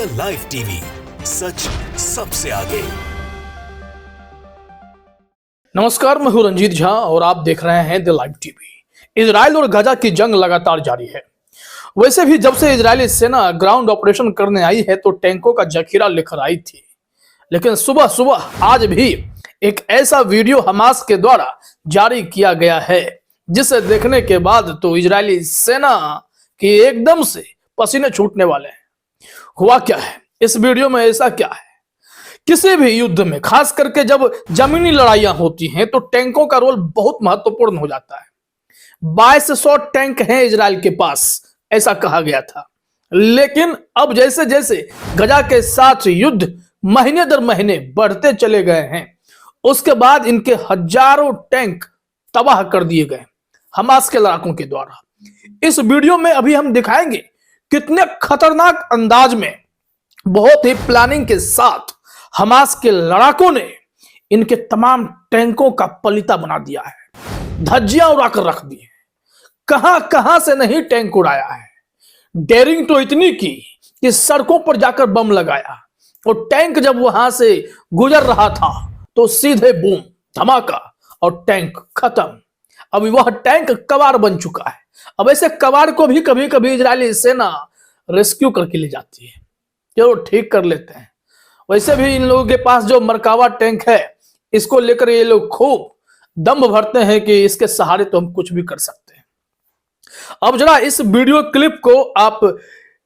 The live TV, सच सबसे आगे। नमस्कार, मैं हूं रंजीत झा और आप देख रहे हैं द लाइव टीवी। इजराइल और गाजा की जंग लगातार जारी है। वैसे भी जब से इजरायली सेना ग्राउंड ऑपरेशन करने आई है तो टैंकों का जखीरा लेकर आई थी, लेकिन सुबह सुबह आज भी एक ऐसा वीडियो हमास के द्वारा जारी किया गया है जिसे देखने के बाद तो इजरायली सेना की एकदम से पसीने छूटने वाले हैं। हुआ क्या है इस वीडियो में, ऐसा क्या है? किसी भी युद्ध में खास करके जब जमीनी लड़ाइयां होती हैं तो टैंकों का रोल बहुत महत्वपूर्ण हो जाता है। 2200 टैंक हैं इजराइल के पास, ऐसा कहा गया था। लेकिन अब जैसे जैसे गजा के साथ युद्ध महीने दर महीने बढ़ते चले गए हैं, उसके बाद इनके हजारों टैंक तबाह कर दिए गए हमास के लड़ाकों के द्वारा। इस वीडियो में अभी हम दिखाएंगे कितने खतरनाक अंदाज में, बहुत ही प्लानिंग के साथ हमास के लड़ाकों ने इनके तमाम टैंकों का पलीता बना दिया है, धज्जियां उड़ाकर रख दी है। कहां कहां से नहीं टैंक उड़ाया है। डेयरिंग तो इतनी की कि सड़कों पर जाकर बम लगाया और टैंक जब वहां से गुजर रहा था तो सीधे बूम धमाका और टैंक खत्म। अभी वह टैंक कबाड़ बन चुका है। अब ऐसे कबाड़ को भी कभी कभी इजरायली सेना रेस्क्यू करके ले जाती है, चलो ठीक कर लेते हैं। वैसे भी इन लोगों के पास जो मरकावा टैंक है, इसको लेकर ये लोग खूब दम भरते हैं कि इसके सहारे तो हम कुछ भी कर सकते हैं। अब जरा इस वीडियो क्लिप को आप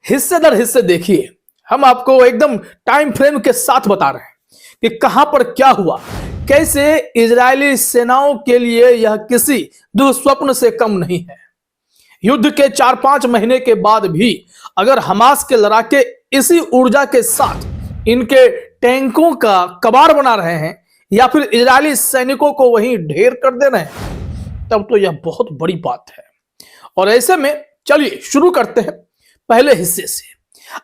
हिस्से दर हिस्से देखिए। हम आपको एकदम टाइम फ्रेम के साथ बता रहे हैं कि कहां पर क्या हुआ, कैसे इजरायली सेनाओं के लिए यह किसी दुस्वप्न से कम नहीं है। युद्ध के 4-5 महीने के बाद भी अगर हमास के लड़ाके इसी ऊर्जा के साथ इनके टैंकों का कबाड़ बना रहे हैं या फिर इजरायली सैनिकों को वहीं ढेर कर दे रहे हैं, तब तो यह बहुत बड़ी बात है। और ऐसे में चलिए शुरू करते हैं पहले हिस्से से।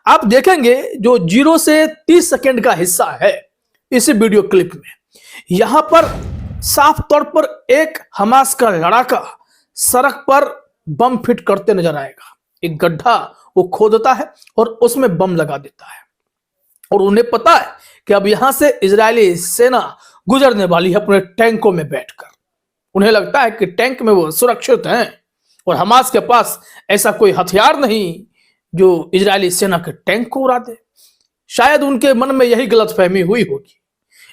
आप देखेंगे जो 0 से 30 सेकंड का हिस्सा है इस वीडियो क्लिप में, यहां पर साफ तौर पर एक हमास का लड़ाका सड़क पर बम फिट करते नजर आएगा। एक गड्ढा वो खोदता है और उसमें बम लगा देता है और उन्हें पता है कि अब यहां से इजरायली सेना गुजरने वाली है अपने टैंकों में बैठकर। उन्हें लगता है कि टैंक में वो सुरक्षित हैं और हमास के पास ऐसा कोई हथियार नहीं जो इजरायली सेना के टैंक को उड़ा दे। शायद उनके मन में यही गलतफहमी हुई होगी,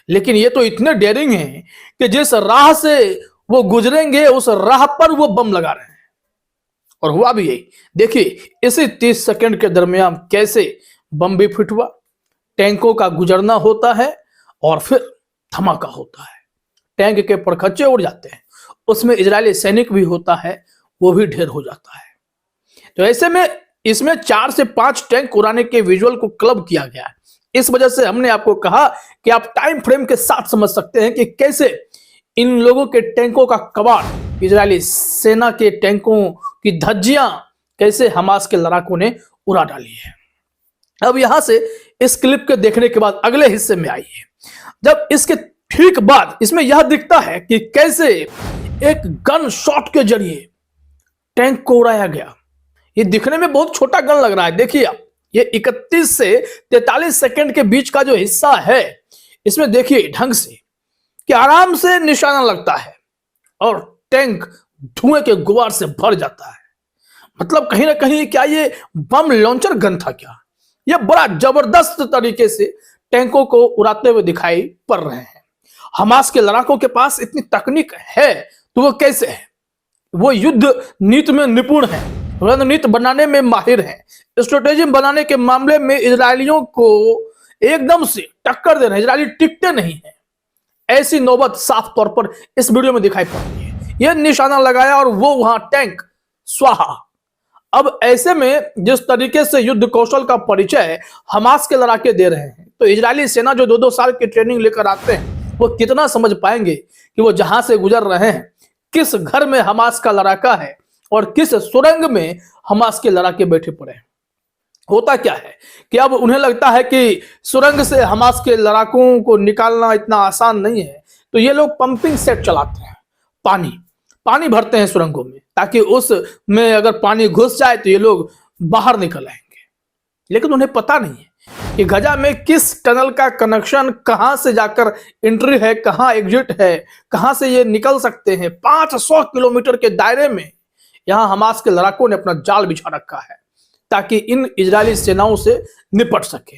लेकिन ये तो इतने डेयरिंग हैं कि जिस राह से वो गुजरेंगे उस राह पर वो बम लगा रहे हैं। और हुआ भी यही। देखिए इसी 30 सेकंड के दरमियान कैसे बम भी फिट हुआ, टैंकों का गुजरना होता है और फिर धमाका होता है। टैंक के परखच्चे उड़ जाते हैं, उसमें इजरायली सैनिक भी होता है, वो भी ढेर हो जाता है। तो ऐसे में इसमें 4 से 5 टैंक उड़ाने के विजुअल को क्लब किया गया है। इस वजह से हमने आपको कहा कि आप टाइम फ्रेम के साथ समझ सकते हैं कि कैसे इन लोगों के टैंकों का कबाड़, इजरायली सेना के टैंकों की धज्जियां कैसे हमास के लड़ाकों ने उड़ा डाली है। अब यहां से इस क्लिप के देखने के बाद अगले हिस्से में आइए। जब इसके ठीक बाद इसमें यह दिखता है कि कैसे एक गन शॉट के जरिए टैंक को उड़ाया गया। ये दिखने में बहुत छोटा गन लग रहा है। देखिए आप, ये 31 से 43 सेकंड के बीच का जो हिस्सा है, इसमें देखिए ढंग से कि आराम से निशाना लगता है और टैंक धुएं के गुबार से भर जाता है। मतलब कहीं ना कहीं क्या ये बम लॉन्चर गन था क्या? ये बड़ा जबरदस्त तरीके से टैंकों को उड़ाते हुए दिखाई पड़ रहे हैं। हमास के लड़ाकों के पास इतनी तकनीक है तो वो कैसे है? वो युद्ध नीति में निपुण है, रणनीति बनाने में माहिर है, स्ट्रेटेजी बनाने के मामले में इजरायलियों को एकदम से टक्कर दे रहे हैं। इजरायली टिकते नहीं है। ऐसी नौबत साफ तौर पर इस वीडियो में दिखाई पड़ती है। यह निशाना लगाया और वो वहां टैंक स्वाहा। अब ऐसे में जिस तरीके से युद्ध कौशल का परिचय हमास के लड़ाके दे रहे हैं, तो इजरायली सेना जो 2-2 साल की ट्रेनिंग लेकर आते हैं, वो कितना समझ पाएंगे कि वो जहां से गुजर रहे हैं, किस घर में हमास का लड़ाका है और किस सुरंग में हमास के लड़ाके बैठे पड़े हैं। होता क्या है कि अब उन्हें लगता है कि सुरंग से हमास के लड़ाकों को निकालना इतना आसान नहीं है, तो ये लोग पंपिंग सेट चलाते हैं, पानी भरते हैं सुरंगों में, ताकि उसमें अगर पानी घुस जाए तो ये लोग बाहर निकल आएंगे। लेकिन उन्हें पता नहीं है कि कि गजा में किस टनल का कनेक्शन, कहां से जाकर एंट्री है, कहां एग्जिट है, कहां से ये निकल सकते हैं। 500 किलोमीटर के दायरे में यहां हमास के लड़ाकों ने अपना जाल बिछा रखा है ताकि इन इजरायली सेनाओं से निपट सके।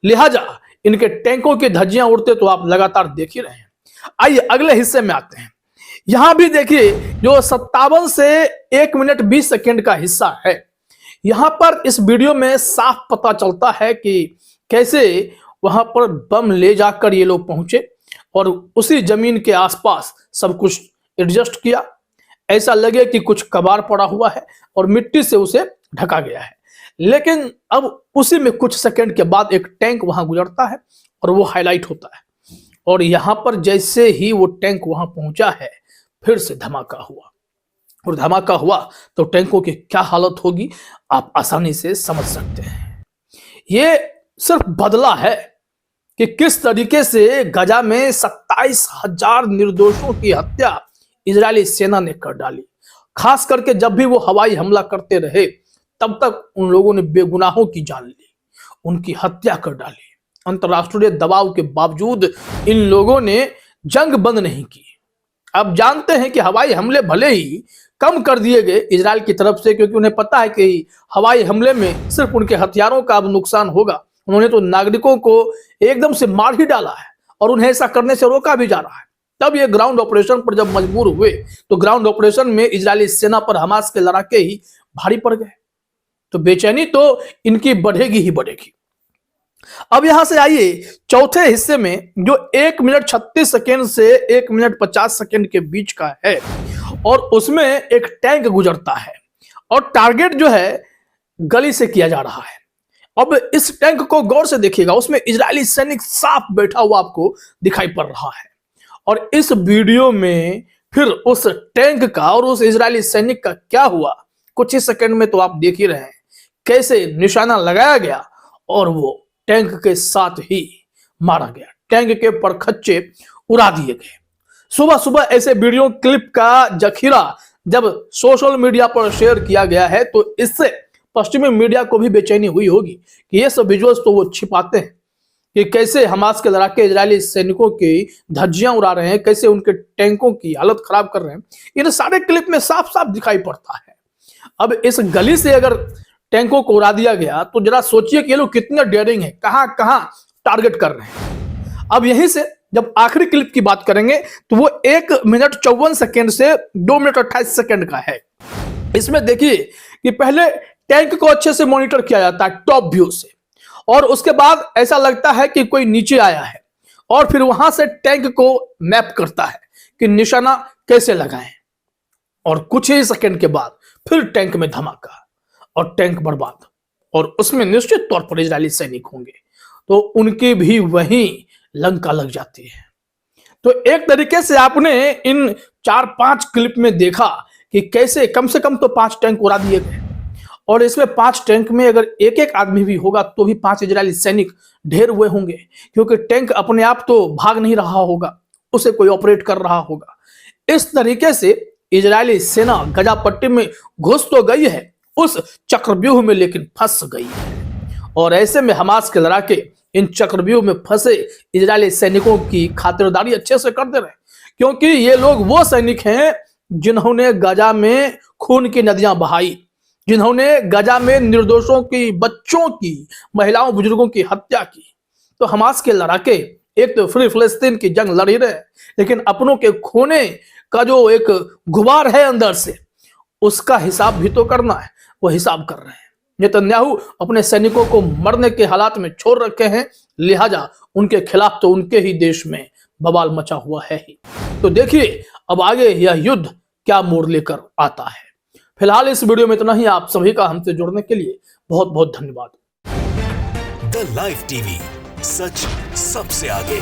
लिहाजा इनके टैंकों की धज्जियां उड़ते तो आप लगातार देख ही रहे हैं। आइए अगले हिस्से में आते हैं। यहां भी देखिए जो 57 से 1 मिनट 20 सेकेंड का हिस्सा है, यहां पर इस वीडियो में साफ पता चलता है कि कैसे वहां पर बम ले जाकर ये लोग पहुंचे और उसी जमीन के आसपास सब कुछ एडजस्ट किया। ऐसा लगे कि कुछ कबाड़ पड़ा हुआ है और मिट्टी से उसे ढका गया है। लेकिन अब उसी में कुछ सेकंड के बाद एक टैंक वहां गुजरता है और वो हाईलाइट होता है। और यहां पर जैसे ही वो टैंक वहां पहुंचा है, फिर से धमाका हुआ। और धमाका हुआ तो टैंकों की क्या हालत होगी आप आसानी से समझ सकते हैं। ये सिर्फ बदला है कि किस तरीके से गजा में 27,000 निर्दोषों की हत्या इजरायली सेना ने कर डाली। खास करके जब भी वो हवाई हमला करते रहे तब तक उन लोगों ने बेगुनाहों की जान ली, उनकी हत्या कर डाली। अंतरराष्ट्रीय दबाव के बावजूद इन लोगों ने जंग बंद नहीं की। अब जानते हैं कि हवाई हमले भले ही कम कर दिए गए इजराइल की तरफ से, क्योंकि उन्हें पता है कि हवाई हमले में सिर्फ उनके हथियारों का अब नुकसान होगा। उन्होंने तो नागरिकों को एकदम से मार ही डाला है और उन्हें ऐसा करने से रोका भी जा रहा है। तब ये ग्राउंड ऑपरेशन पर जब मजबूर हुए तो ग्राउंड ऑपरेशन में इजरायली सेना पर हमास के लड़ाके ही भारी पड़ गए। तो बेचैनी तो इनकी बढ़ेगी ही बढ़ेगी। अब यहां से आइए चौथे हिस्से में जो 1 मिनट 36 सेकेंड से 1 मिनट 50 सेकेंड के बीच का है और उसमें एक टैंक गुजरता है और टारगेट जो है गली से किया जा रहा है। अब इस टैंक को गौर से देखिएगा, उसमें इजरायली सैनिक साफ बैठा हुआ आपको दिखाई पड़ रहा है। और इस वीडियो में फिर उस टैंक का और उस इजरायली सैनिक का क्या हुआ कुछ ही सेकंड में तो आप देख ही रहे हैं। कैसे निशाना लगाया गया और वो टैंक के साथ ही मारा गया, टैंक के परखच्चे उड़ा दिए गए। सुबह सुबह ऐसे वीडियो क्लिप का जखीरा जब सोशल मीडिया पर शेयर किया गया है तो इससे पश्चिमी मीडिया को भी बेचैनी हुई होगी कि ये सब विजुअल्स तो वो छिपाते हैं कि कैसे हमास के लड़ाके इजरायली सैनिकों की धज्जियां उड़ा रहे हैं, कैसे उनके टैंकों की हालत खराब कर रहे हैं। इन सारे क्लिप में साफ साफ दिखाई पड़ता है। अब इस गली से अगर टैंकों को उड़ा दिया गया तो जरा सोचिए कि ये लोग कितने डेयरिंग है, कहां कहां टारगेट कर रहे हैं। अब यहीं से जब आखिरी क्लिप की बात करेंगे तो वो 1 मिनट 54 सेकेंड से 2 मिनट 28 सेकेंड का है। इसमें देखिए कि पहले टैंक को अच्छे से मॉनिटर किया जाता है टॉप व्यू से, और उसके बाद ऐसा लगता है कि कोई नीचे आया है और फिर वहां से टैंक को मैप करता है कि निशाना कैसे लगाएं। और कुछ ही सेकंड के बाद फिर टैंक में धमाका और टैंक बर्बाद, और उसमें निश्चित तौर पर इजरायली सैनिक होंगे तो उनकी भी वहीं लंका लग जाती है। तो एक तरीके से आपने इन 4-5 क्लिप में देखा कि कैसे कम से कम तो 5 टैंक उड़ा दिए गए, और इसमें 5 टैंक में अगर एक एक आदमी भी होगा तो भी 5 इजरायली सैनिक ढेर हुए होंगे, क्योंकि टैंक अपने आप तो भाग नहीं रहा होगा, उसे कोई ऑपरेट कर रहा होगा। इस तरीके से इजरायली सेना गजा पट्टी में घुस तो गई है उस चक्रव्यूह में, लेकिन फंस गई है। और ऐसे में हमास के लड़ाके इन चक्रव्यूह में फंसे इजरायली सैनिकों की खातिरदारी अच्छे से कर दे रहे हैं, क्योंकि ये लोग वो सैनिक हैं जिन्होंने गजा में खून की नदियां बहाई, जिन्होंने गजा में निर्दोषों की, बच्चों की, महिलाओं बुजुर्गों की हत्या की। तो हमास के लड़ाके एक तो फ्री फिलिस्तीन की जंग लड़ ही रहे, लेकिन अपनों के खोने का जो एक गुबार है अंदर से, उसका हिसाब भी तो करना है, वो हिसाब कर रहे हैं। नेतन्याहू अपने सैनिकों को मरने के हालात में छोड़ रखे हैं, लिहाजा उनके खिलाफ तो उनके ही देश में बवाल मचा हुआ है ही। तो देखिए अब आगे यह युद्ध क्या मोड़ लेकर आता है। फिलहाल इस वीडियो में इतना ही। आप सभी का हमसे जुड़ने के लिए बहुत बहुत धन्यवाद। द लाइव टीवी, सच सबसे आगे।